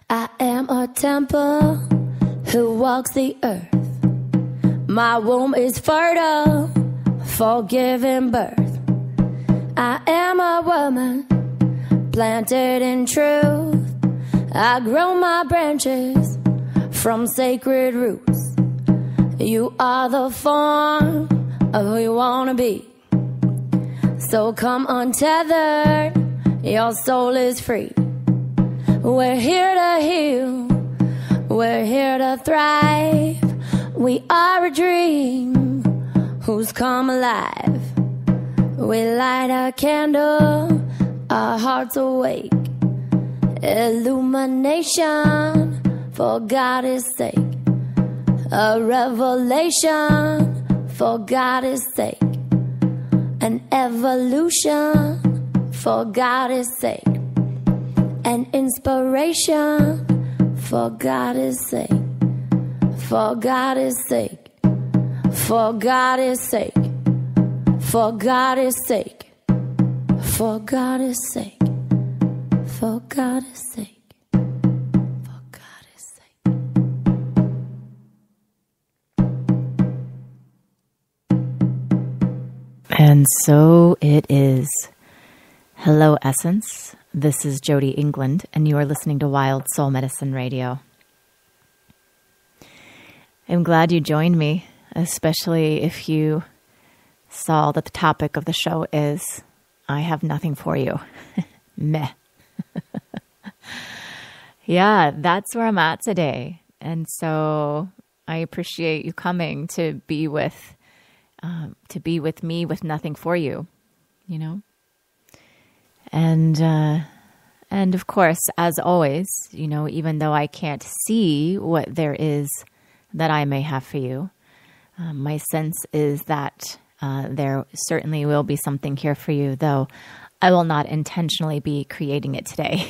I am a temple who walks the earth. My womb is fertile for giving birth. I am a woman planted in truth. I grow my branches from sacred roots. You are the form of who you wanna be. So come untethered, your soul is free. We're here to heal, we're here to thrive. We are a dream who's come alive. We light a candle, our hearts awake. Illumination for God's sake. A revelation for God's sake. An evolution for God's sake. An inspiration for God's sake. For God's sake. For God's sake. For God's sake. For God's sake. For God's sake. For God's sake. And so it is. Hello, Essence. This is Jody England, and you are listening to Wild Soul Medicine Radio. I'm glad you joined me, especially if you saw that the topic of the show is, I have nothing for you. Meh. Yeah, that's where I'm at today. And so I appreciate you coming to be with me with nothing for you, you know? And of course, as always, you know, even though I can't see what there is that I may have for you, my sense is that there certainly will be something here for you, though I will not intentionally be creating it today.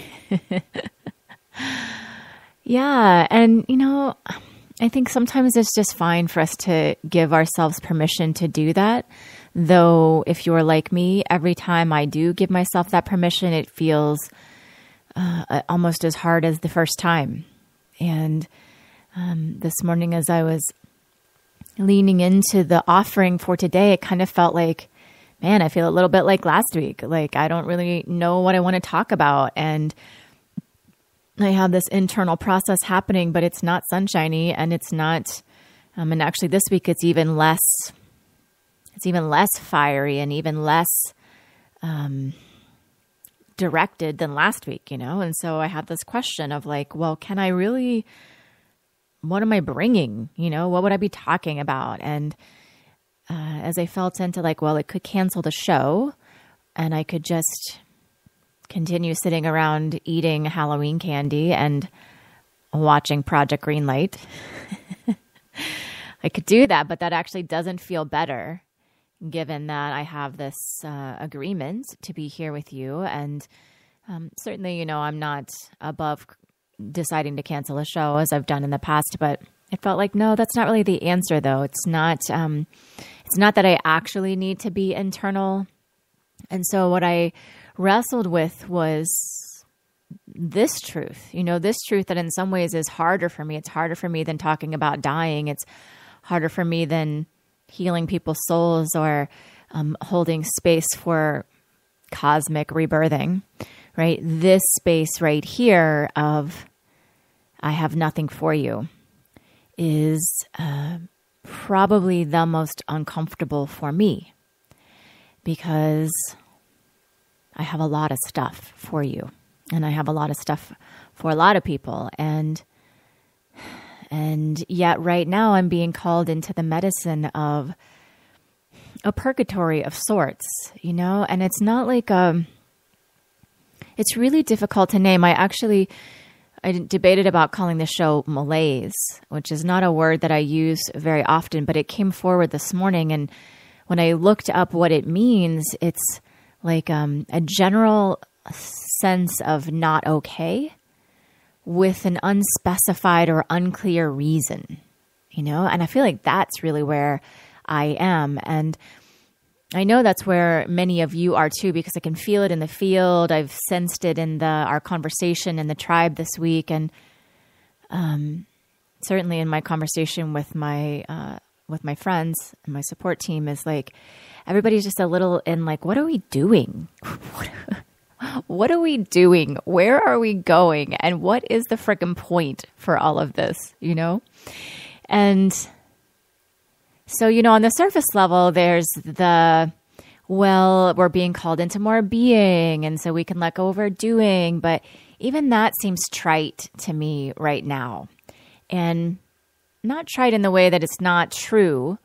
Yeah, and you know, I think sometimes it's just fine for us to give ourselves permission to do that. Though, if you're like me, every time I do give myself that permission, it feels almost as hard as the first time. And this morning, as I was leaning into the offering for today, it kind of felt like, man, I feel a little bit like last week. Like, I don't really know what I want to talk about. And I have this internal process happening, but it's not sunshiny, and it's not, and actually this week it's even less fiery and even less directed than last week, you know? And so I had this question of like, well, can I really, what am I bringing? You know, what would I be talking about? And as I felt into like, well, it could cancel the show and I could just continue sitting around eating Halloween candy and watching Project Greenlight. I could do that, but that actually doesn't feel better given that I have this agreement to be here with you. And certainly, you know, I'm not above deciding to cancel a show as I've done in the past, but it felt like, no, that's not really the answer though. It's not that I actually need to be internal. And so what I wrestled with was this truth, you know, this truth that in some ways is harder for me. It's harder for me than talking about dying. It's harder for me than healing people's souls or holding space for cosmic rebirthing, right? This space right here of I have nothing for you is probably the most uncomfortable for me because I have a lot of stuff for you and I have a lot of stuff for a lot of people. And yet right now I'm being called into the medicine of a purgatory of sorts, you know, and it's not like, it's really difficult to name. I debated about calling the show malaise, which is not a word that I use very often, but it came forward this morning. And when I looked up what it means, it's like a general sense of not okay with an unspecified or unclear reason, you know? And I feel like that's really where I am. And I know that's where many of you are too, because I can feel it in the field. I've sensed it in our conversation in the tribe this week, and certainly in my conversation with my friends and my support team is like everybody's just a little in like, what are we doing? What are we doing? Where are we going? And what is the frickin' point for all of this, And so, on the surface level, there's we're being called into more being, and so we can let go of our doing. But even that seems trite to me right now. And not trite in the way that it's not true,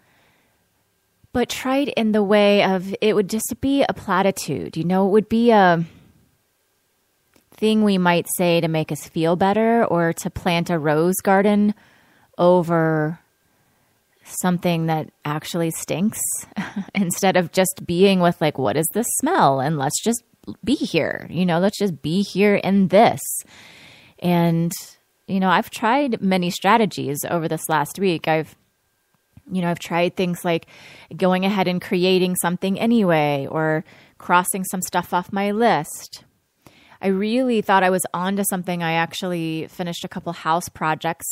but trite in the way of it would just be a platitude. It would be a thing we might say to make us feel better, or to plant a rose garden over something that actually stinks instead of just being with like, what is this smell? And let's just be here, let's just be here in this. And, I've tried many strategies over this last week. I've tried things like going ahead and creating something anyway, or crossing some stuff off my list. I really thought I was onto something. I actually finished a couple house projects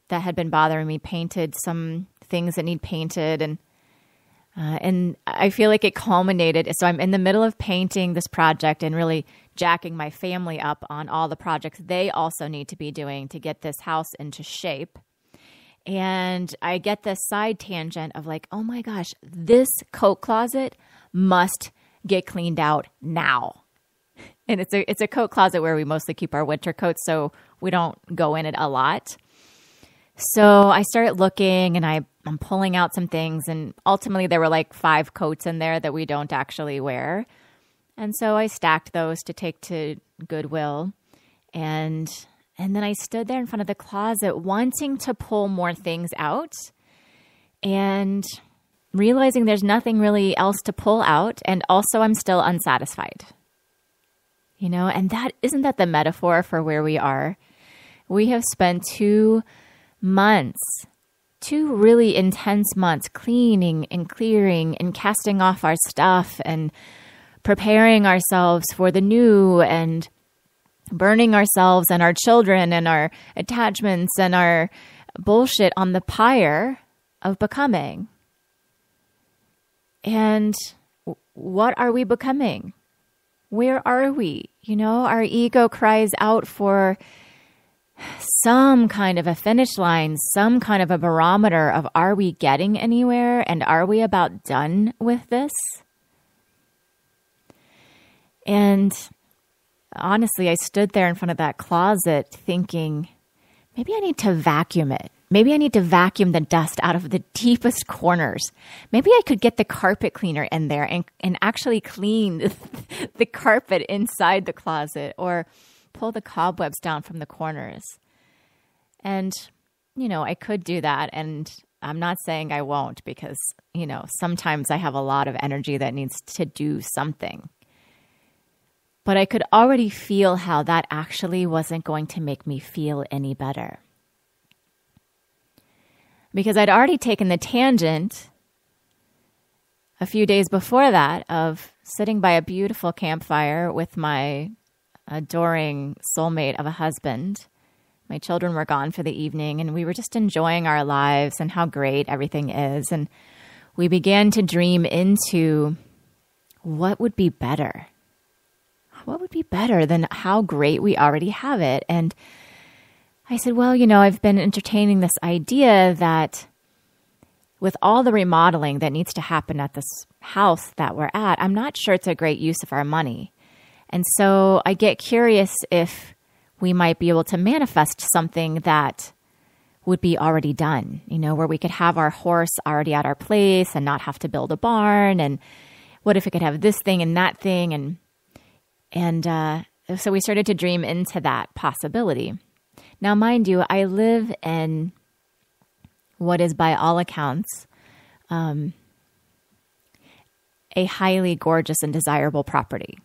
that had been bothering me, painted some things that need painted, and I feel like it culminated. So I'm in the middle of painting this project and really jacking my family up on all the projects they also need to be doing to get this house into shape. And I get this side tangent of like, oh my gosh, this coat closet must get cleaned out now. And it's a coat closet where we mostly keep our winter coats, so we don't go in it a lot. So I started looking, and I'm pulling out some things, and ultimately there were like 5 coats in there that we don't actually wear. And so I stacked those to take to Goodwill. And then I stood there in front of the closet wanting to pull more things out and realizing there's nothing really else to pull out. And also I'm still unsatisfied, and isn't that the metaphor for where we are? We have spent 2 months, 2 really intense months, cleaning and clearing and casting off our stuff and preparing ourselves for the new, and burning ourselves and our children and our attachments and our bullshit on the pyre of becoming. And what are we becoming? Where are we? Our ego cries out for some kind of a finish line, some kind of a barometer of, are we getting anywhere? And are we about done with this? And honestly, I stood there in front of that closet thinking, maybe I need to vacuum it. Maybe I need to vacuum the dust out of the deepest corners. Maybe I could get the carpet cleaner in there and actually clean the carpet inside the closet, or pull the cobwebs down from the corners. And, I could do that. And I'm not saying I won't, because, sometimes I have a lot of energy that needs to do something. But I could already feel how that actually wasn't going to make me feel any better. Because I'd already taken the tangent a few days before that of sitting by a beautiful campfire with my adoring soulmate of a husband. My children were gone for the evening, and we were just enjoying our lives and how great everything is. And we began to dream into what would be better. What would be better than how great we already have it? And I said, well, I've been entertaining this idea that with all the remodeling that needs to happen at this house that we're at, I'm not sure it's a great use of our money. And so I get curious if we might be able to manifest something that would be already done, where we could have our horse already at our place and not have to build a barn. And what if we could have this thing and that thing? And so we started to dream into that possibility. Now, mind you, I live in what is, by all accounts, a highly gorgeous and desirable property.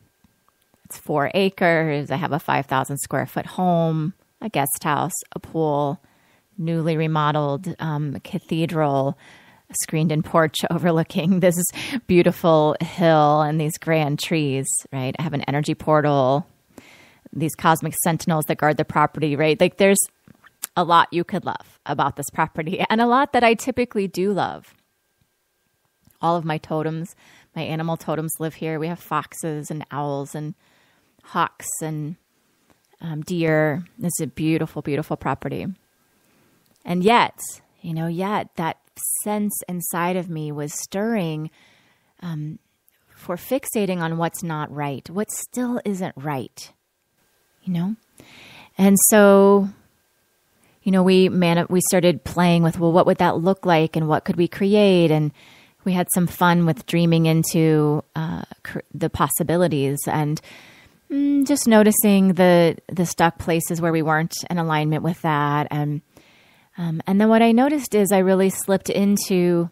It's 4 acres. I have a 5,000 square foot home, a guest house, a pool, newly remodeled cathedral, screened-in porch overlooking this beautiful hill and these grand trees, right? I have an energy portal, these cosmic sentinels that guard the property, right? Like there's a lot you could love about this property and a lot that I typically do love. All of my totems, my animal totems live here. We have foxes and owls and hawks and deer. It's a beautiful, beautiful property. And yet that sense inside of me was stirring for fixating on what's not right, what still isn't right, And so, we started playing with, well, what would that look like and what could we create? And we had some fun with dreaming into the possibilities and just noticing the stuck places where we weren't in alignment with that. And then what I noticed is I really slipped into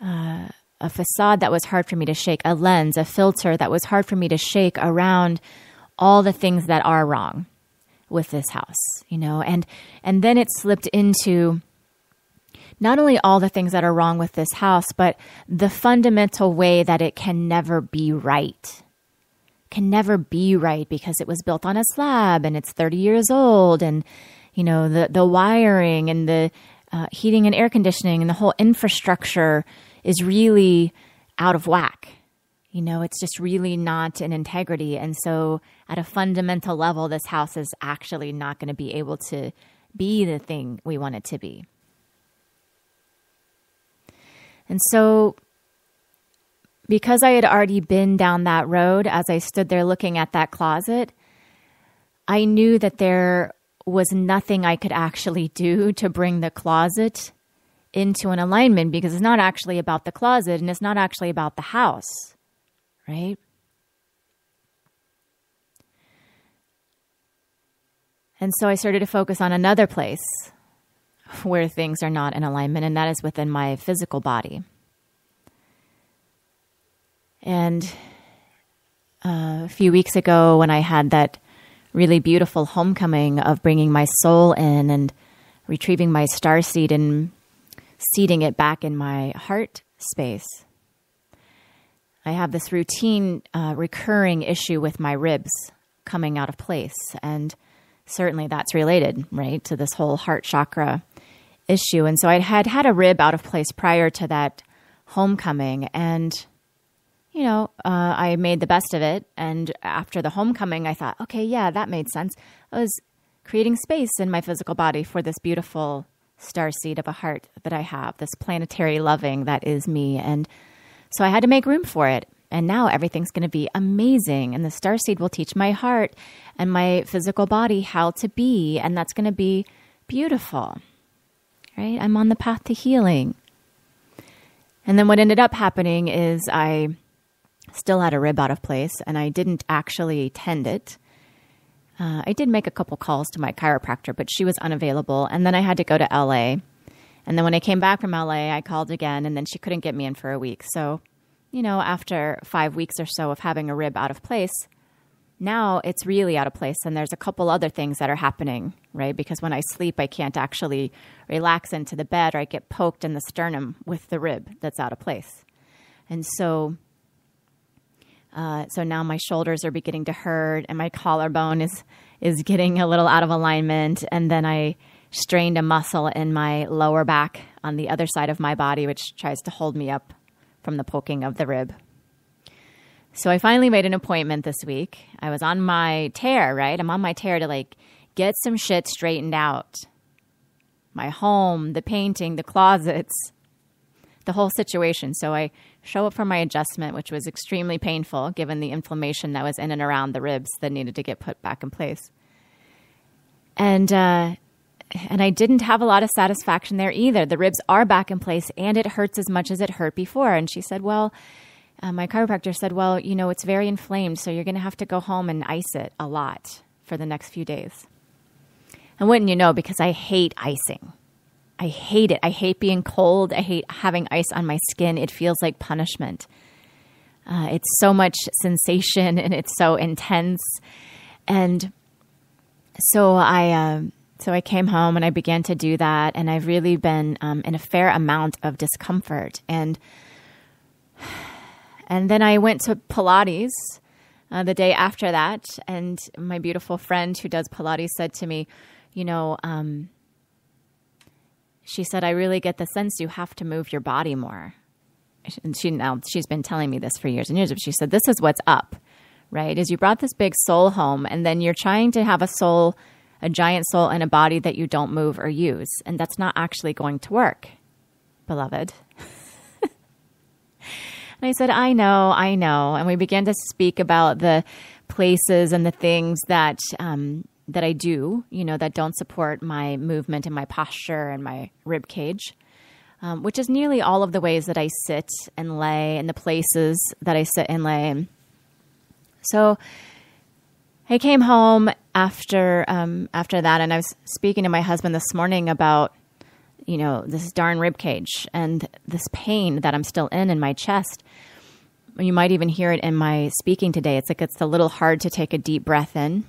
a facade that was hard for me to shake, a lens, a filter that was hard for me to shake around all the things that are wrong with this house, and then it slipped into not only all the things that are wrong with this house, but the fundamental way that it can never be right. Can never be right because it was built on a slab and it's 30 years old, and the wiring and the heating and air conditioning and the whole infrastructure is really out of whack. It's just really not in integrity. And so at a fundamental level, this house is actually not going to be able to be the thing we want it to be. And so because I had already been down that road, as I stood there looking at that closet, I knew that there was nothing I could actually do to bring the closet into an alignment, because it's not actually about the closet and it's not actually about the house, right? And so I started to focus on another place where things are not in alignment, and that is within my physical body. And a few weeks ago, when I had that really beautiful homecoming of bringing my soul in and retrieving my starseed and seating it back in my heart space, I have this routine, recurring issue with my ribs coming out of place. And certainly that's related, right, to this whole heart chakra issue. And so I had a rib out of place prior to that homecoming. And, I made the best of it. And after the homecoming, I thought, okay, yeah, that made sense. I was creating space in my physical body for this beautiful starseed of a heart that I have, this planetary loving that is me. And so I had to make room for it. And now everything's going to be amazing. And the starseed will teach my heart and my physical body how to be. And that's going to be beautiful, right? I'm on the path to healing. And then what ended up happening is I still had a rib out of place and I didn't actually tend it. I did make a couple calls to my chiropractor, but she was unavailable. And then I had to go to LA. And then when I came back from LA, I called again, and then she couldn't get me in for a week. So, after 5 weeks or so of having a rib out of place, now it's really out of place. And there's a couple other things that are happening, right? Because when I sleep, I can't actually relax into the bed, or I get poked in the sternum with the rib that's out of place. And so now my shoulders are beginning to hurt, and my collarbone is getting a little out of alignment. And then I strained a muscle in my lower back on the other side of my body, which tries to hold me up from the poking of the rib. So I finally made an appointment this week. I was on my tear, right? I'm on my tear to get some shit straightened out. My home, the painting, the closets, the whole situation. So I show up for my adjustment, which was extremely painful given the inflammation that was in and around the ribs that needed to get put back in place. And I didn't have a lot of satisfaction there either. The ribs are back in place and it hurts as much as it hurt before. And she said, my chiropractor said, it's very inflamed, so you're going to have to go home and ice it a lot for the next few days. And wouldn't you know, because I hate icing. I hate it. I hate being cold. I hate having ice on my skin. It feels like punishment. It's so much sensation and it's so intense. And so I So I came home and I began to do that. And I've really been in a fair amount of discomfort. And then I went to Pilates the day after that. And my beautiful friend who does Pilates said to me, she said, I really get the sense you have to move your body more. And she's been telling me this for years and years, but she said, this is what's up, right? Is you brought this big soul home and then you're trying to have a giant soul in a body that you don't move or use. And that's not actually going to work, beloved. And I said, I know. And we began to speak about the places and the things that I do, that don't support my movement and my posture and my rib cage. Which is nearly all of the ways that I sit and lay and the places that I sit and lay. So I came home after that, and I was speaking to my husband this morning about, this darn rib cage and this pain that I'm still in my chest. You might even hear it in my speaking today. It's like it's a little hard to take a deep breath in.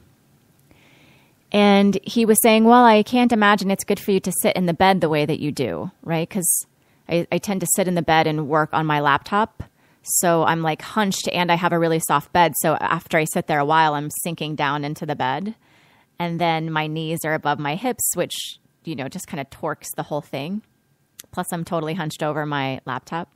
And he was saying, well, I can't imagine it's good for you to sit in the bed the way that you do, right? Because I tend to sit in the bed and work on my laptop. So I'm like hunched and I have a really soft bed. So after I sit there a while, I'm sinking down into the bed. And then my knees are above my hips, which, just kind of torques the whole thing. Plus I'm totally hunched over my laptop.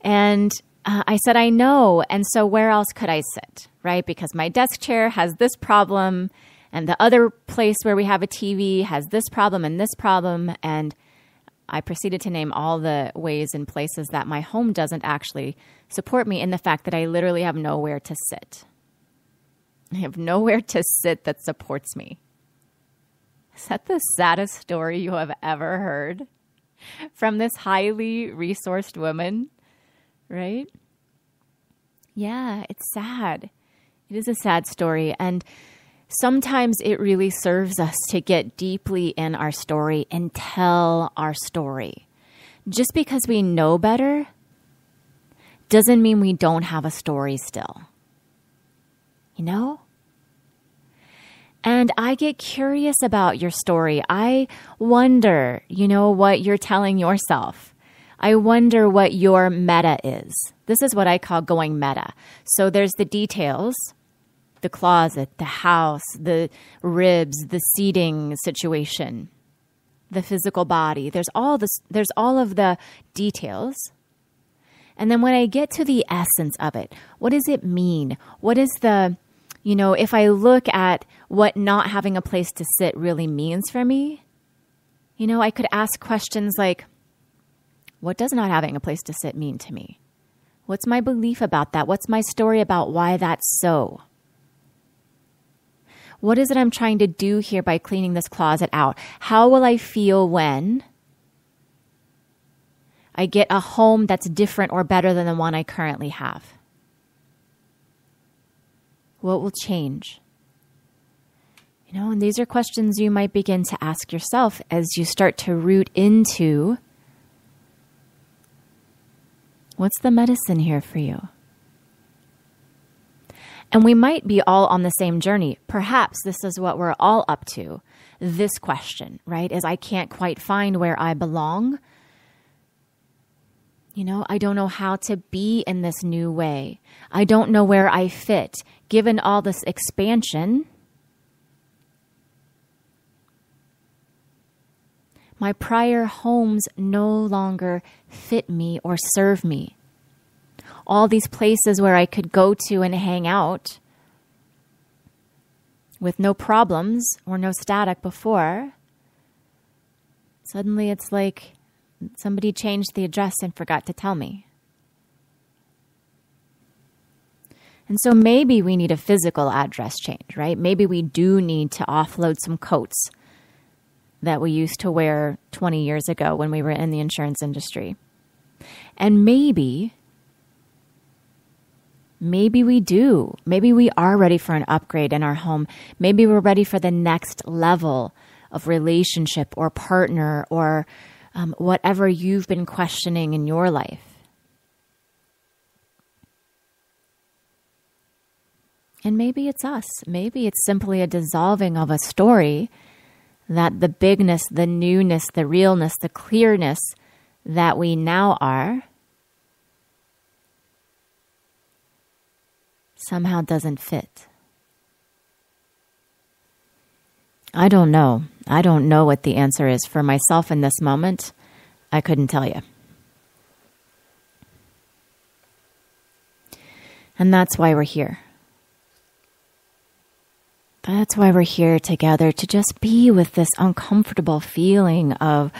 And I said, I know. And so where else could I sit, right? Because my desk chair has this problem. And the other place where we have a TV has this problem and this problem. And I proceeded to name all the ways and places that my home doesn't actually support me in the fact that I literally have nowhere to sit. I have nowhere to sit that supports me. Is that the saddest story you have ever heard from this highly resourced woman? Right? Yeah, it's sad. It is a sad story. And sometimes it really serves us to get deeply in our story and tell our story. Just because we know better doesn't mean we don't have a story still. And I get curious about your story. I wonder, what you're telling yourself. I wonder what your meta is. This is what I call going meta. So there's the details. The closet, the house, the ribs, the seating situation, the physical body. There's all of the details. And then when I get to the essence of it, what does it mean? What is if I look at what not having a place to sit really means for me, I could ask questions like, what does not having a place to sit mean to me? What's my belief about that? What's my story about why that's so? What is it I'm trying to do here by cleaning this closet out? How will I feel when I get a home that's different or better than the one I currently have? What will change? And these are questions you might begin to ask yourself as you start to root into what's the medicine here for you? And we might be all on the same journey. Perhaps this is what we're all up to. This question, right? Is I can't quite find where I belong. I don't know how to be in this new way. I don't know where I fit. Given all this expansion, my prior homes no longer fit me or serve me. All these places where I could go to and hang out with no problems or no static before, suddenly it's like somebody changed the address and forgot to tell me. And so maybe we need a physical address change, right? Maybe we do need to offload some coats that we used to wear 20 years ago when we were in the insurance industry. And maybe we do. Maybe we are ready for an upgrade in our home. Maybe we're ready for the next level of relationship or partner or whatever you've been questioning in your life. And maybe it's us. Maybe it's simply a dissolving of a story that the bigness, the newness, the realness, the clearness that we now are somehow doesn't fit. I don't know. I don't know what the answer is for myself in this moment. I couldn't tell you. And that's why we're here. That's why we're here together, to just be with this uncomfortable feeling of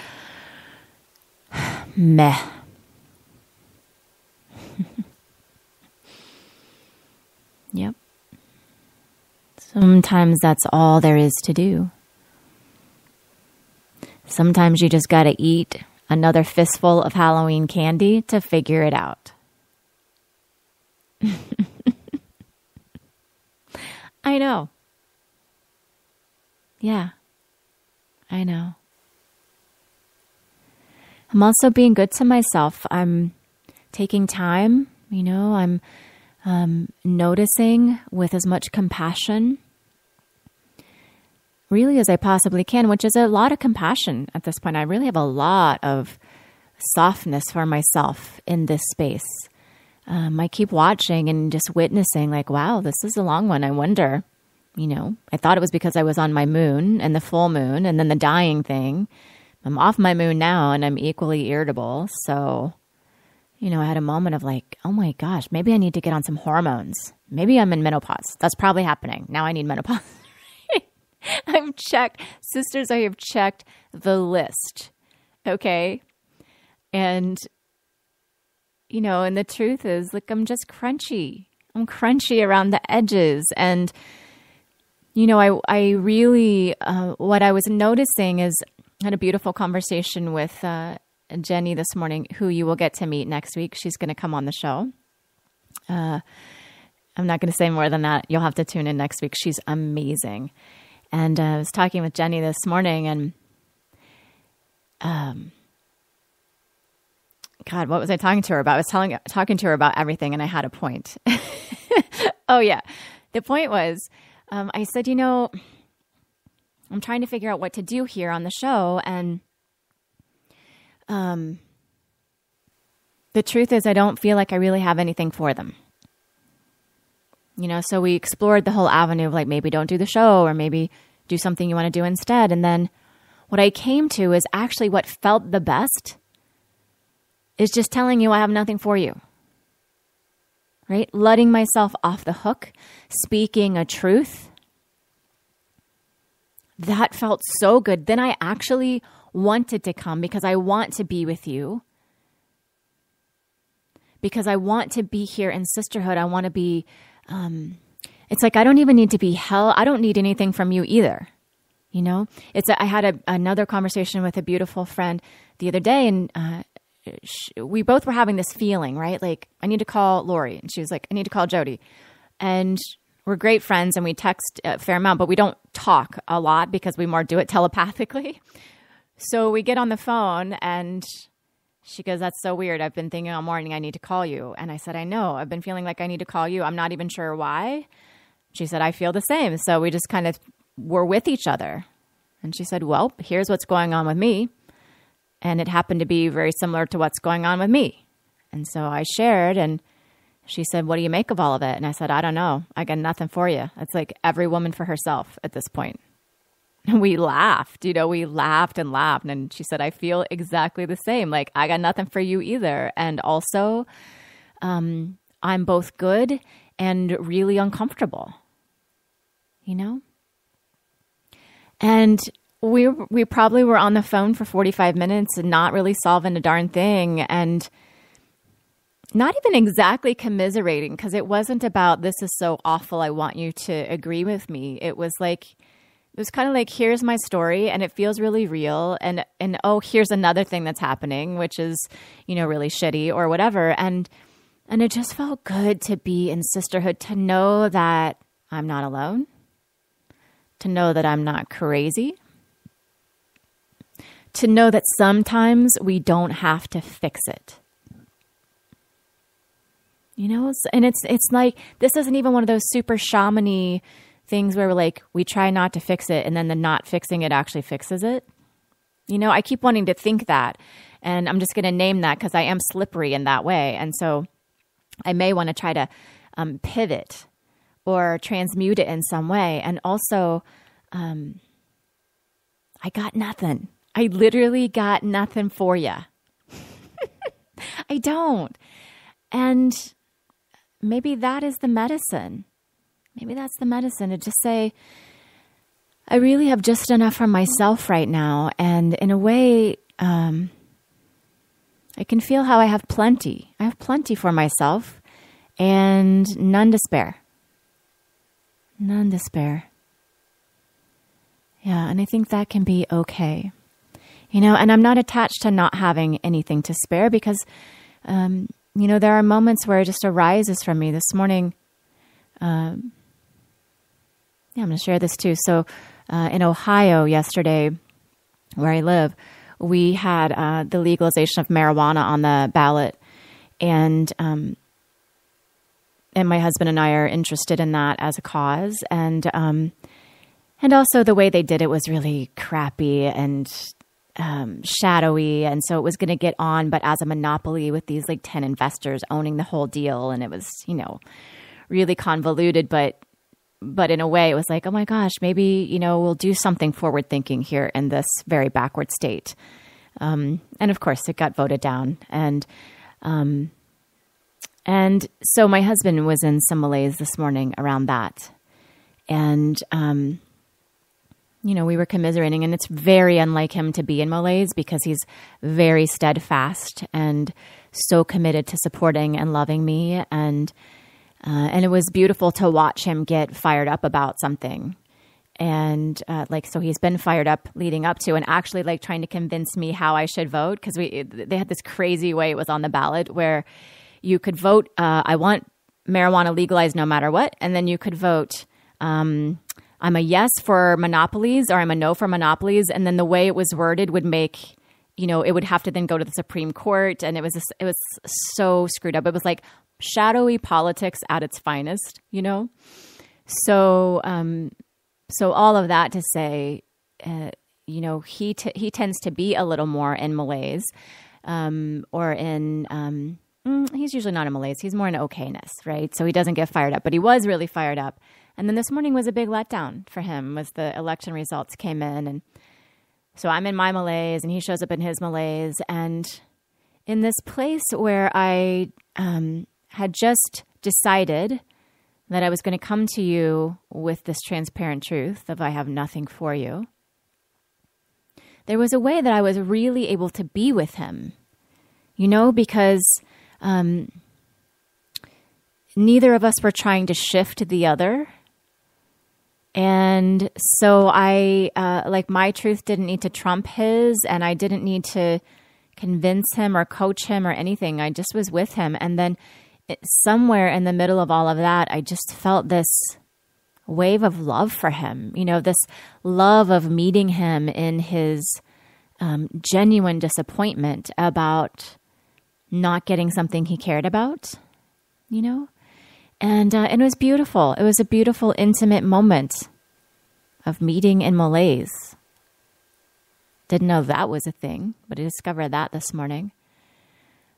meh. Yep. Sometimes that's all there is to do. Sometimes you just got to eat another fistful of Halloween candy to figure it out. I know. Yeah, I know. I'm also being good to myself. I'm taking time, I'm noticing with as much compassion, really, as I possibly can, which is a lot of compassion at this point. I really have a lot of softness for myself in this space. I keep watching and just witnessing, like, wow, this is a long one. I wonder, I thought it was because I was on my moon and the full moon and then the dying thing. I'm off my moon now and I'm equally irritable. So, I had a moment of like, oh my gosh, maybe I need to get on some hormones. Maybe I'm in menopause. That's probably happening. Now I need menopause. I've checked, sisters, I have checked the list. Okay. And, and the truth is, like, I'm just crunchy. I'm crunchy around the edges. And, I really, what I was noticing is, I had a beautiful conversation with Jenny this morning, who you will get to meet next week. She's going to come on the show. I'm not going to say more than that. You'll have to tune in next week. She's amazing. And I was talking with Jenny this morning, and God, what was I talking to her about? I was talking to her about everything, and I had a point. Oh, yeah. The point was, I said, I'm trying to figure out what to do here on the show, and the truth is I don't feel like I really have anything for them. So we explored the whole avenue of, like, maybe don't do the show, or maybe do something you want to do instead. And then what I came to is actually what felt the best is just telling you I have nothing for you. Right? Letting myself off the hook, speaking a truth. That felt so good. Then I actually wanted to come because I want to be with you. Because I want to be here in sisterhood. I want to be, it's like I don't even need to be held. I don't need anything from you either. I had another conversation with a beautiful friend the other day, and we both were having this feeling, right? Like, I need to call Lori. And she was like, I need to call Jody. And we're great friends and we text a fair amount, but we don't talk a lot because we more do it telepathically. So we get on the phone and she goes, that's so weird. I've been thinking all morning I need to call you. And I said, I know. I've been feeling like I need to call you. I'm not even sure why. She said, I feel the same. So we just kind of were with each other. And she said, well, here's what's going on with me. And it happened to be very similar to what's going on with me. And so I shared, and she said, what do you make of all of it? And I said, I don't know. I got nothing for you. It's like every woman for herself at this point. And we laughed, we laughed and laughed. And she said, I feel exactly the same. Like, I got nothing for you either. And also, I'm both good and really uncomfortable, And we probably were on the phone for 45 minutes and not really solving a darn thing, and not even exactly commiserating, because it wasn't about, this is so awful, I want you to agree with me. It was kind of like, here's my story and it feels really real, and oh, here's another thing that's happening, which is, really shitty or whatever. And it just felt good to be in sisterhood, to know that I'm not alone, to know that I'm not crazy, to know that sometimes we don't have to fix it. And it's like, this isn't even one of those super shamany things where we try not to fix it and then the not fixing it actually fixes it. I keep wanting to think that, and I'm just going to name that because I am slippery in that way. And so I may want to try to pivot or transmute it in some way. And also, I got nothing. I literally got nothing for you. I don't. And maybe that is the medicine. Maybe that's the medicine, to just say, I really have just enough for myself right now. And in a way, I can feel how I have plenty. I have plenty for myself and none to spare. None to spare. Yeah, and I think that can be okay. And I'm not attached to not having anything to spare because, there are moments where it just arises from me. This morning, I'm going to share this too. So in Ohio yesterday, where I live, we had the legalization of marijuana on the ballot. And my husband and I are interested in that as a cause. And also the way they did it was really crappy and shadowy. And so it was going to get on, but as a monopoly with these 10 investors owning the whole deal. And it was, really convoluted, but in a way it was oh my gosh, maybe, we'll do something forward thinking here in this very backward state. And of course it got voted down. And so my husband was in some malaise this morning around that. And, we were commiserating, and it's very unlike him to be in malaise because he's very steadfast and so committed to supporting and loving me. And it was beautiful to watch him get fired up about something. And so he's been fired up leading up to, and actually trying to convince me how I should vote. Cause they had this crazy way it was on the ballot where you could vote, I want marijuana legalized no matter what. And then you could vote, I'm a yes for monopolies or I'm a no for monopolies. And then the way it was worded would make, it would have to then go to the Supreme Court. And it was so screwed up. It was shadowy politics at its finest, So, so all of that to say, he tends to be a little more in malaise, or in, he's usually not in malaise. He's more in ok-ness, right? So he doesn't get fired up, but he was really fired up. And then this morning was a big letdown for him as the election results came in. And so I'm in my malaise and he shows up in his malaise. And in this place where I had just decided that I was going to come to you with this transparent truth of I have nothing for you, there was a way that I was really able to be with him, because neither of us were trying to shift the other. And so I, my truth didn't need to trump his, and I didn't need to convince him or coach him or anything. I just was with him. And then somewhere in the middle of all of that, I just felt this wave of love for him, this love of meeting him in his genuine disappointment about not getting something he cared about, And it was beautiful. It was a beautiful, intimate moment of meeting in malaise. Didn't know that was a thing, but I discovered that this morning.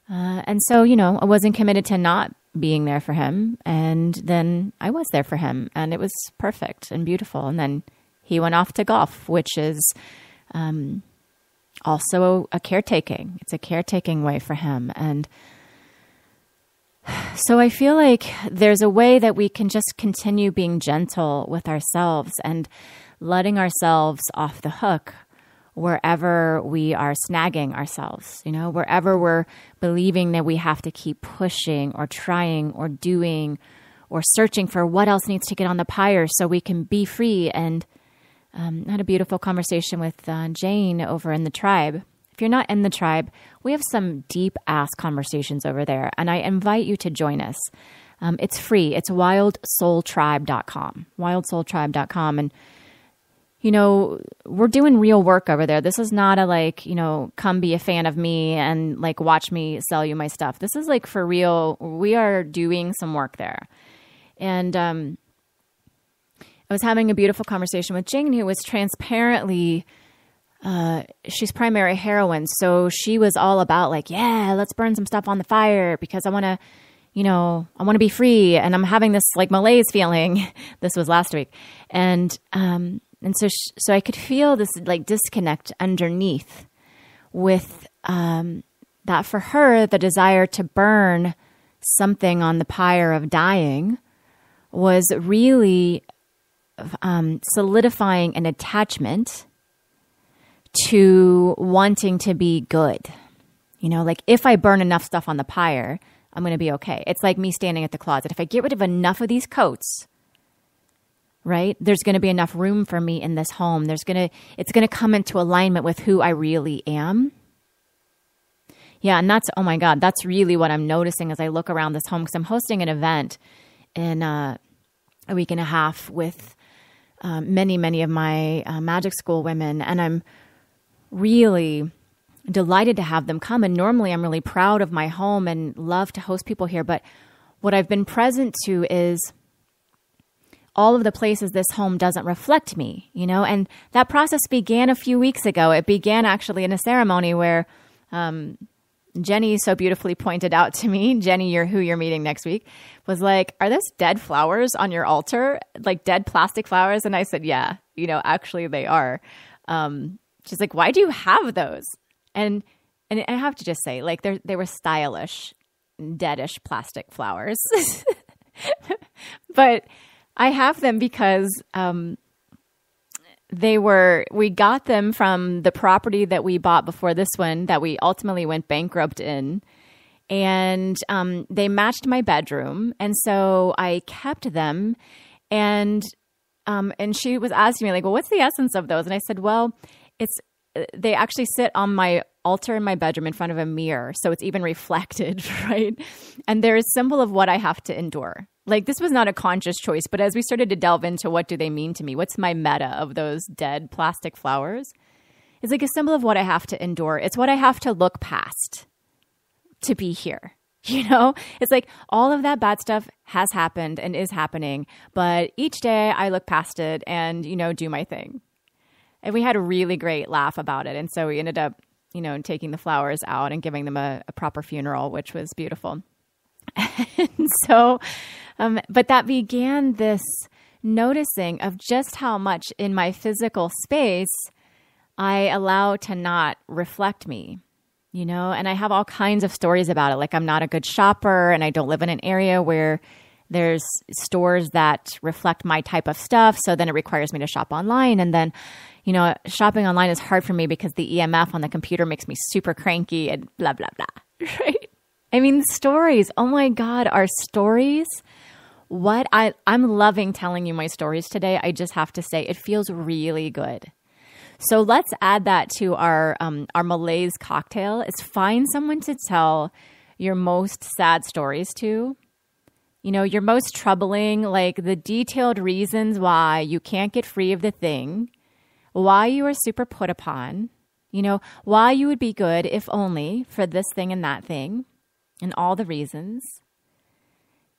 And so, I wasn't committed to not being there for him. And then I was there for him, and it was perfect and beautiful. And then he went off to golf, which is also a caretaking. It's a caretaking way for him. And so I feel like there's a way that we can just continue being gentle with ourselves and letting ourselves off the hook wherever we are snagging ourselves, wherever we're believing that we have to keep pushing or trying or doing or searching for what else needs to get on the pyre so we can be free. And I had a beautiful conversation with Jane over in the tribe. If you're not in the tribe, we have some deep-ass conversations over there, and I invite you to join us. It's free. It's wildsoultribe.com, wildsoultribe.com. And, we're doing real work over there. This is not a come be a fan of me and watch me sell you my stuff. This is for real. We are doing some work there. And I was having a beautiful conversation with Jane, who was transparently, she's primary heroine. So she was all about like, yeah, let's burn some stuff on the fire because I want to, I want to be free. And I'm having this like malaise feeling. This was last week. And so I could feel this like disconnect underneath with, that for her, the desire to burn something on the pyre of dying was really solidifying an attachment to wanting to be good. Like if I burn enough stuff on the pyre, I'm going to be okay. It's like me standing at the closet. If I get rid of enough of these coats, right, there's going to be enough room for me in this home. It's going to come into alignment with who I really am. Yeah, and that's, oh my God, that's really what I'm noticing as I look around this home, because I'm hosting an event in a week and a half with many of my magic school women, and I'm really delighted to have them come. And normally I'm really proud of my home and love to host people here, but what I've been present to is all of the places this home doesn't reflect me, and that process began a few weeks ago. It began actually in a ceremony where Jenny so beautifully pointed out to me, Jenny, who you're meeting next week, was like, are those dead flowers on your altar? Like dead plastic flowers? And I said, yeah, actually they are. She's like, why do you have those? And I have to just say, like, they were stylish, deadish plastic flowers. But I have them because we got them from the property that we bought before this one that we ultimately went bankrupt in. And they matched my bedroom. And so I kept them. And she was asking me like, well, what's the essence of those? And I said, well, they actually sit on my altar in my bedroom in front of a mirror. So it's even reflected, right? And they're a symbol of what I have to endure. Like this was not a conscious choice, but as we started to delve into what do they mean to me, what's my meta of those dead plastic flowers, it's like a symbol of what I have to endure. It's what I have to look past to be here. It's like all of that bad stuff has happened and is happening, but each day I look past it and, do my thing. And we had a really great laugh about it. And so we ended up, taking the flowers out and giving them a proper funeral, which was beautiful. And so, but that began this noticing of just how much in my physical space I allow to not reflect me, and I have all kinds of stories about it. Like I'm not a good shopper and I don't live in an area where there's stores that reflect my type of stuff. So then it requires me to shop online. And then, shopping online is hard for me because the EMF on the computer makes me super cranky and blah, blah, blah. Right? I mean, stories. Oh my God, our stories. I'm loving telling you my stories today. I just have to say it feels really good. So let's add that to our malaise cocktail. Is find someone to tell your most sad stories to. Your most troubling, like the detailed reasons why you can't get free of the thing, why you are super put upon, why you would be good if only for this thing and that thing, and all the reasons.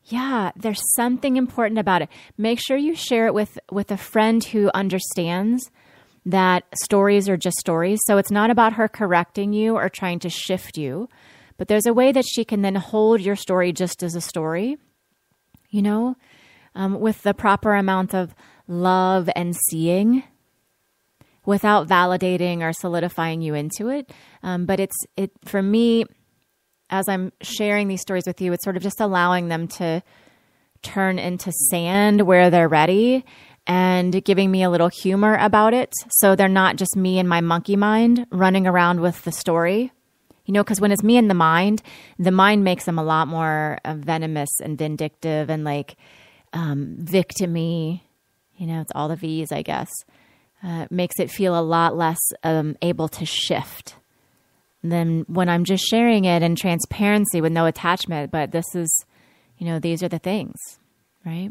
Yeah, there's something important about it. Make sure you share it with a friend who understands that stories are just stories. So it's not about her correcting you or trying to shift you, but there's a way that she can then hold your story just as a story, with the proper amount of love and seeing without validating or solidifying you into it. But it for me, as I'm sharing these stories with you, it's sort of just allowing them to turn into sand where they're ready and giving me a little humor about it. So they're not just me and my monkey mind running around with the story, because when it's me and the mind makes them a lot more venomous and vindictive and like victim-y, it's all the V's, I guess, makes it feel a lot less able to shift than when I'm just sharing it in transparency with no attachment. But this is, these are the things, right?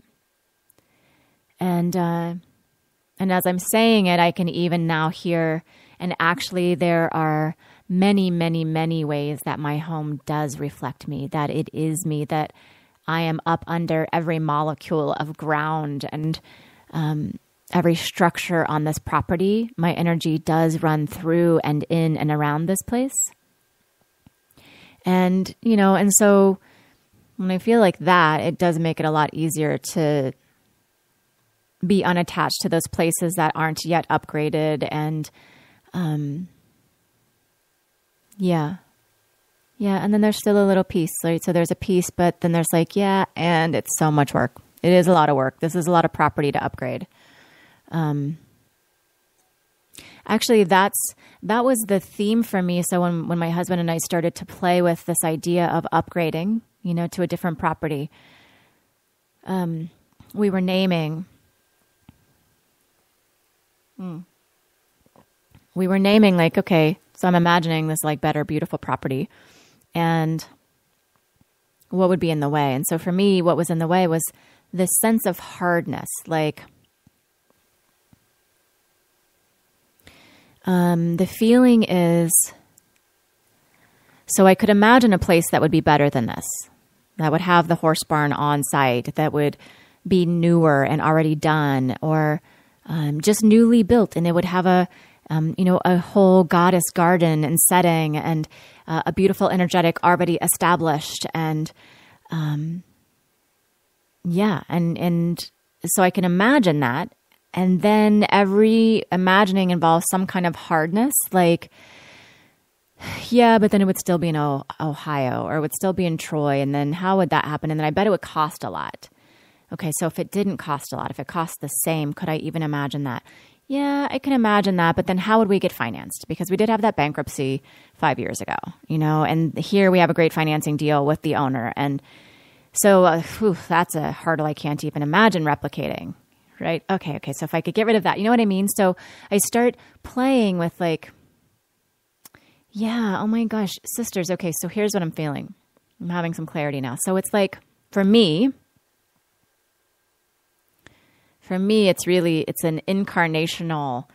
And as I'm saying it, I can even now hear, and actually there are many, many, many ways that my home does reflect me, that it is me, that I am up under every molecule of ground and every structure on this property, my energy does run through and in and around this place. And, and so when I feel like that, it does make it a lot easier to be unattached to those places that aren't yet upgraded. And, yeah. And then there's still a little piece, right? So there's a piece, but then there's and it's so much work. It is a lot of work. This is a lot of property to upgrade. Actually, that was the theme for me. So when my husband and I started to play with this idea of upgrading, to a different property, we were naming. Okay, so I'm imagining this better, beautiful property, and what would be in the way? And so for me, what was in the way was this sense of hardness, the feeling is, so I could imagine a place that would be better than this, that would have the horse barn on site, that would be newer and already done, or just newly built, and it would have a whole goddess garden and setting, and a beautiful energetic already established, and and so I can imagine that. And then every imagining involves some kind of hardness, but then it would still be in Ohio, or it would still be in Troy. And then how would that happen? And then I bet it would cost a lot. Okay, so if it didn't cost a lot, if it cost the same, could I even imagine that? Yeah, I can imagine that. But then how would we get financed? Because we did have that bankruptcy 5 years ago, and here we have a great financing deal with the owner. And so that's a hurdle I can't even imagine replicating. Right? Okay. So if I could get rid of that, you know what I mean? So I start playing with oh my gosh, sisters. Okay. So here's what I'm feeling. I'm having some clarity now. So it's for me, it's an incarnational,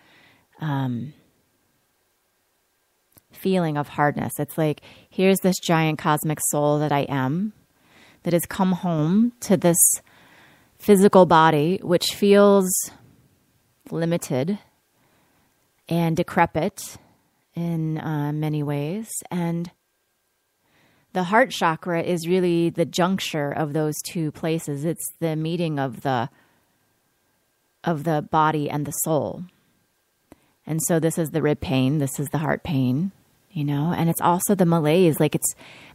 feeling of hardness. It's here's this giant cosmic soul that I am, that has come home to this physical body, which feels limited and decrepit in many ways. And the heart chakra is really the juncture of those two places. It's the meeting of the body and the soul. And so this is the rib pain. This is the heart pain, and it's also the malaise.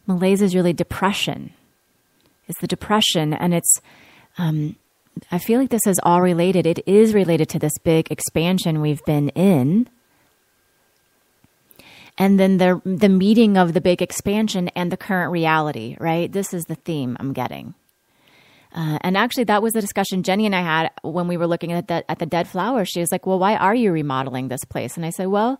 Malaise is really depression. It's the depression, and it's, I feel like this is all related. It is related to this big expansion we've been in. And then the meeting of the big expansion and the current reality, right? This is the theme I'm getting. And actually, that was the discussion Jenny and I had when we were looking at the dead flower. She was like, well, why are you remodeling this place? And I said, well,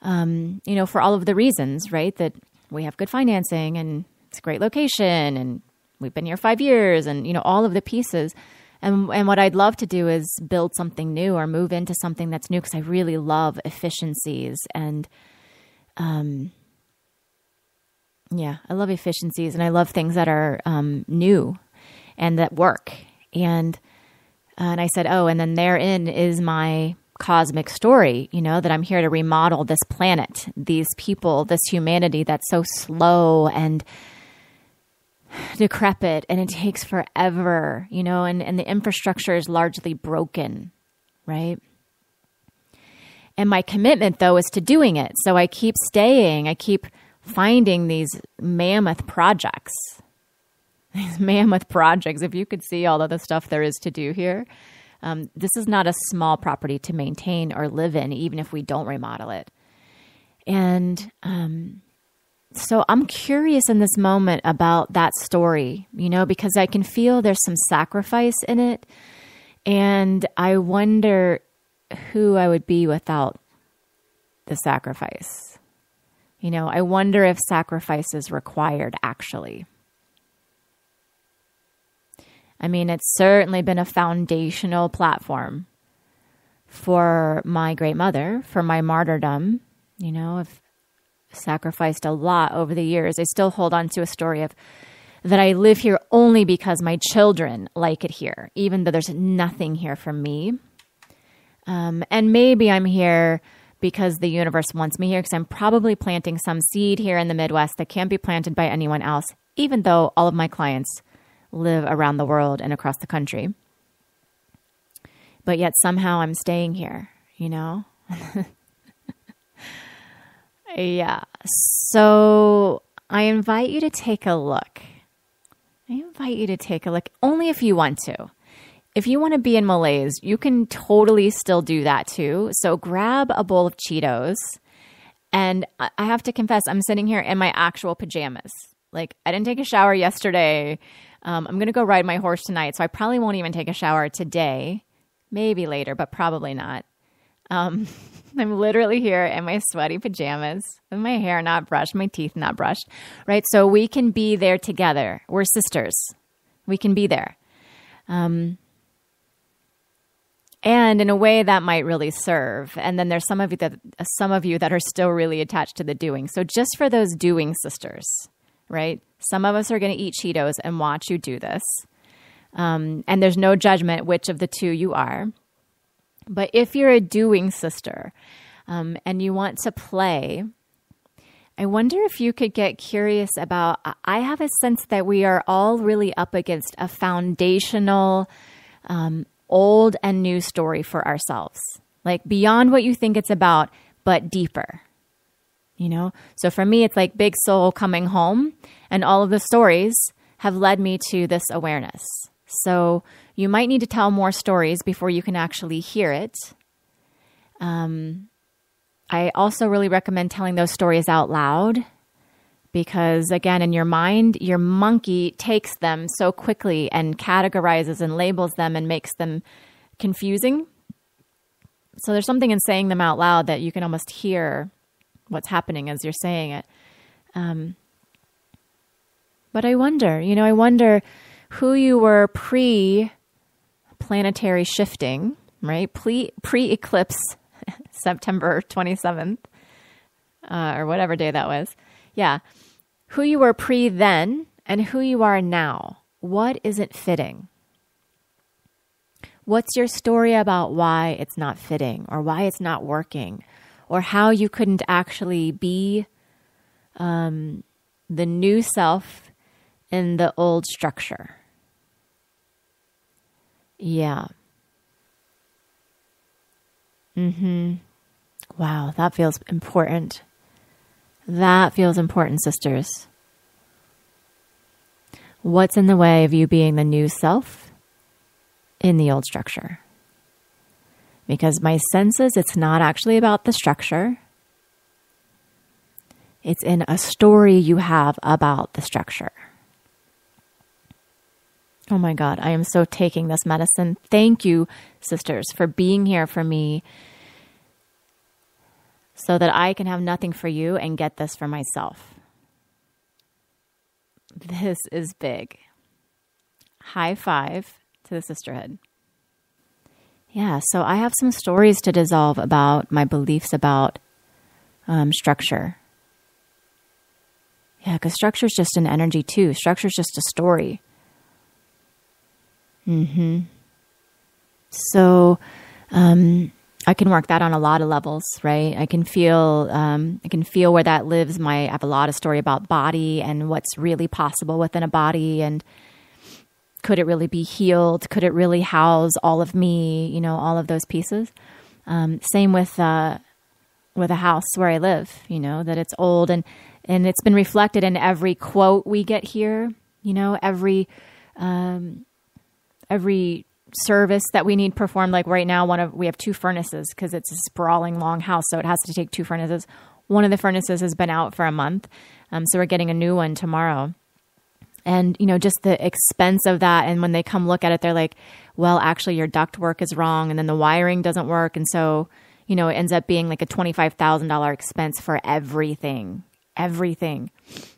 for all of the reasons, right? That we have good financing, and it's a great location, and we've been here 5 years, and, all of the pieces. And what I'd love to do is build something new or move into something that's new, because I really love efficiencies. And, I love efficiencies, and I love things that are new and that work. And I said, and then therein is my cosmic story, that I'm here to remodel this planet, these people, this humanity that's so slow and decrepit, and it takes forever, and the infrastructure is largely broken, right? And my commitment, though, is to doing it. So I keep finding these mammoth projects. If you could see all of the stuff there is to do here, this is not a small property to maintain or live in, even if we don't remodel it. And, so I'm curious in this moment about that story, because I can feel there's some sacrifice in it. And I wonder who I would be without the sacrifice. I wonder if sacrifice is required, actually. I mean, it's certainly been a foundational platform for my great mother, for my martyrdom. I've sacrificed a lot over the years. I still hold on to a story of that I live here only because my children like it here, even though there's nothing here for me. And maybe I'm here because the universe wants me here, because I'm probably planting some seed here in the Midwest that can't be planted by anyone else, even though all of my clients live around the world and across the country. But yet somehow I'm staying here, you know? Yeah. So I invite you to take a look. Only if you want to. If you want to be in malaise, you can totally still do that too. So grab a bowl of Cheetos. And I have to confess, I'm sitting here in my actual pajamas. Like, I didn't take a shower yesterday. I'm going to go ride my horse tonight, so I probably won't even take a shower today. Maybe later, but probably not. I'm literally here in my sweaty pajamas with my hair not brushed, my teeth not brushed, right? So we can be there together. We're sisters. We can be there. And in a way that might really serve. And then there's some of you that are still really attached to the doing. So just for those doing sisters, right? Some of us are going to eat Cheetos and watch you do this. And there's no judgment which of the two you are. But if you're a doing sister and you want to play, I wonder if you could get curious about, I have a sense that we are all really up against a foundational old and new story for ourselves. Like beyond what you think it's about, but deeper. You know? So for me, it's like big soul coming home, and all of the stories have led me to this awareness. So you might need to tell more stories before you can actually hear it. I also really recommend telling those stories out loud because, again, in your mind, your monkey takes them so quickly and categorizes and labels them and makes them confusing. So there's something in saying them out loud that you can almost hear what's happening as you're saying it. But I wonder who you were pre-planetary shifting, right? Pre-eclipse, September 27th, or whatever day that was. Yeah. Who you were pre-then and who you are now. What isn't fitting? What's your story about why it's not fitting or why it's not working or how you couldn't actually be the new self in the old structure? Yeah. Wow, that feels important. That feels important, sisters. What's in the way of you being the new self in the old structure? Because my sense is it's not actually about the structure. It's in a story you have about the structure. Oh my God, I am so taking this medicine. Thank you, sisters, for being here for me so that I can have nothing for you and get this for myself. This is big. High five to the sisterhood. Yeah, so I have some stories to dissolve about my beliefs about structure. Yeah, because structure is just an energy too. Structure is just a story. So I can work that on a lot of levels, right? I can feel where that lives. I have a lot of story about body and what's really possible within a body, and could it really be healed? Could it really house all of me? You know, all of those pieces. Same with a house where I live. You know, that it's old and it's been reflected in every quote we get here. You know, every service that we need performed. Like right now, we have 2 furnaces because it's a sprawling long house. So it has to take 2 furnaces. One of the furnaces has been out for a month. So we're getting a new one tomorrow. And, you know, just the expense of that. And when they come look at it, they're like, well, actually your duct work is wrong. And then the wiring doesn't work. And so, you know, it ends up being like a $25,000 expense for everything.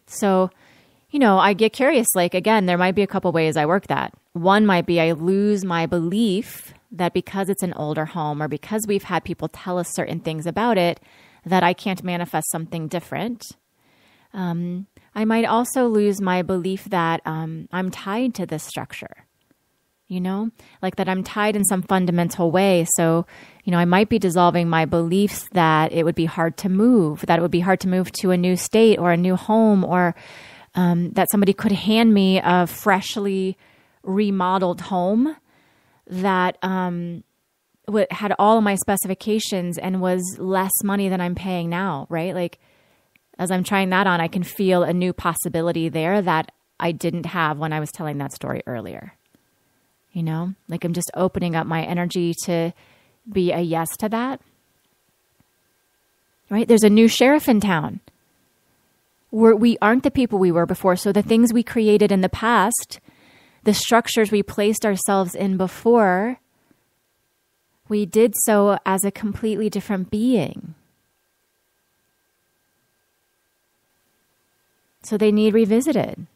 So, you know, I get curious, like, again, there might be a couple ways I work that. One might be I lose my belief that because it's an older home or because we've had people tell us certain things about it, that I can't manifest something different. I might also lose my belief that I'm tied to this structure, like that I'm tied in some fundamental way. So, I might be dissolving my beliefs that it would be hard to move, that it would be hard to move to a new state or a new home, or that somebody could hand me a freshly remodeled home that had all of my specifications and was less money than I'm paying now, right? Like, as I'm trying that on, I can feel a new possibility there that I didn't have when I was telling that story earlier. Like I'm just opening up my energy to be a yes to that. Right? There's a new sheriff in town. We aren't the people we were before. So the things we created in the past, the structures we placed ourselves in before, we did so as a completely different being. So they need revisited.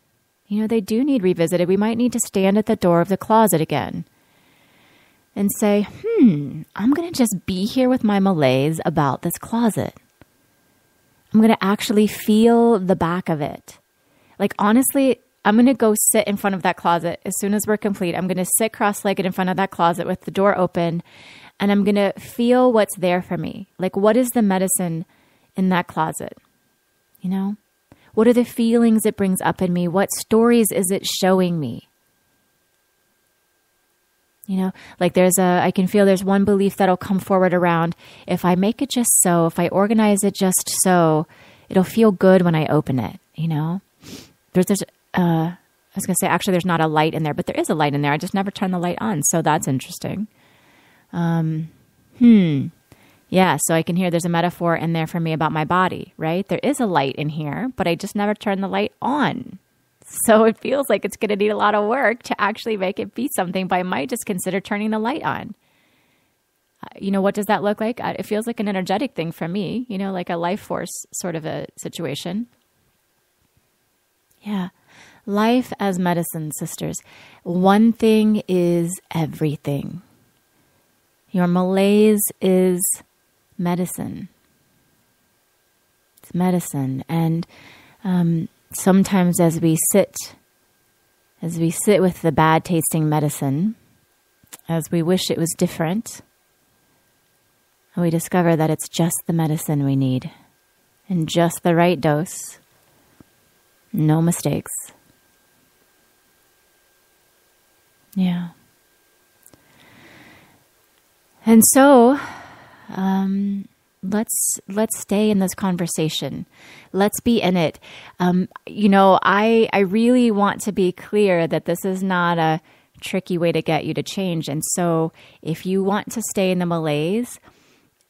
They do need revisited. We might need to stand at the door of the closet again and say, I'm going to just be here with my malaise about this closet. I'm going to actually feel the back of it. Like, honestly, I'm going to go sit in front of that closet as soon as we're complete. I'm going to sit cross-legged in front of that closet with the door open, and I'm going to feel what's there for me. Like, what is the medicine in that closet? What are the feelings it brings up in me? What stories is it showing me? Like I can feel there's one belief that'll come forward around, if I make it just so, if I organize it just so, it'll feel good when I open it, I was going to say, actually, there's not a light in there, but there is a light in there. I just never turn the light on. So that's interesting. Yeah, so I can hear there's a metaphor in there for me about my body, right? There is a light in here, but I just never turn the light on. So it feels like it's going to need a lot of work to actually make it be something, but I might just consider turning the light on. What does that look like? It feels like an energetic thing for me, like a life force sort of a situation. Yeah. Life as medicine, sisters. One thing is everything. Your malaise is medicine. It's medicine. And sometimes as we sit with the bad tasting medicine, as we wish it was different, we discover that it's just the medicine we need and just the right dose. No mistakes. Yeah. And so, let's stay in this conversation. Let's be in it. I really want to be clear that this is not a tricky way to get you to change. And so if you want to stay in the malaise,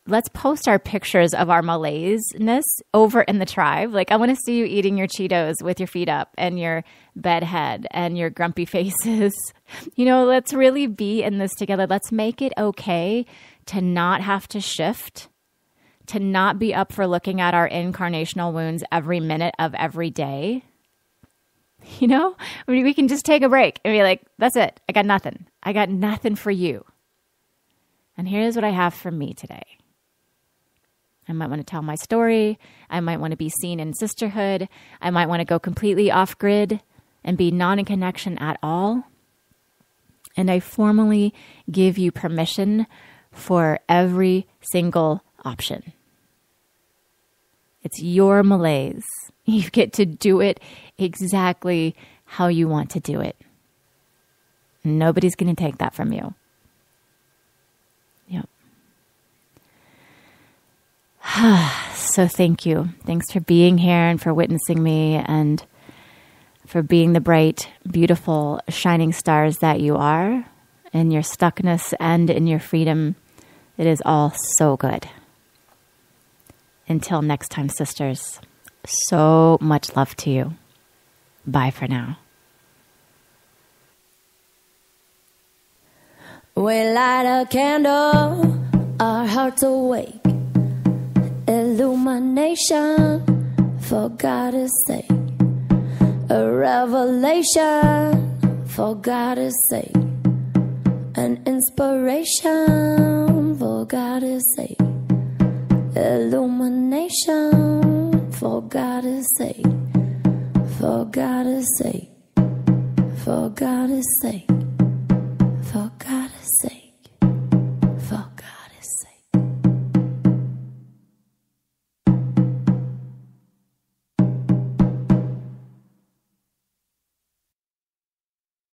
let's post our pictures of our malaise-ness over in the tribe. Like, I want to see you eating your Cheetos with your feet up and your bed head and your grumpy faces. Let's really be in this together. Let's make it okay to not have to shift, to not be up for looking at our incarnational wounds every minute of every day. We can just take a break and be like, that's it. I got nothing. I got nothing for you. And here's what I have for me today. I might want to tell my story. I might want to be seen in sisterhood. I might want to go completely off grid and be not in connection at all. And I formally give you permission for every single option. It's your malaise. You get to do it exactly how you want to do it. Nobody's going to take that from you. Yep. So thank you. Thanks for being here and for witnessing me and for being the bright, beautiful, shining stars that you are in your stuckness and in your freedom. It is all so good. Until next time, sisters, so much love to you. Bye for now. We light a candle, our hearts awake. Illumination, for God's sake. A revelation, for God's sake. An inspiration, for God's sake. Illumination, for God's sake. For God's sake, for God's sake.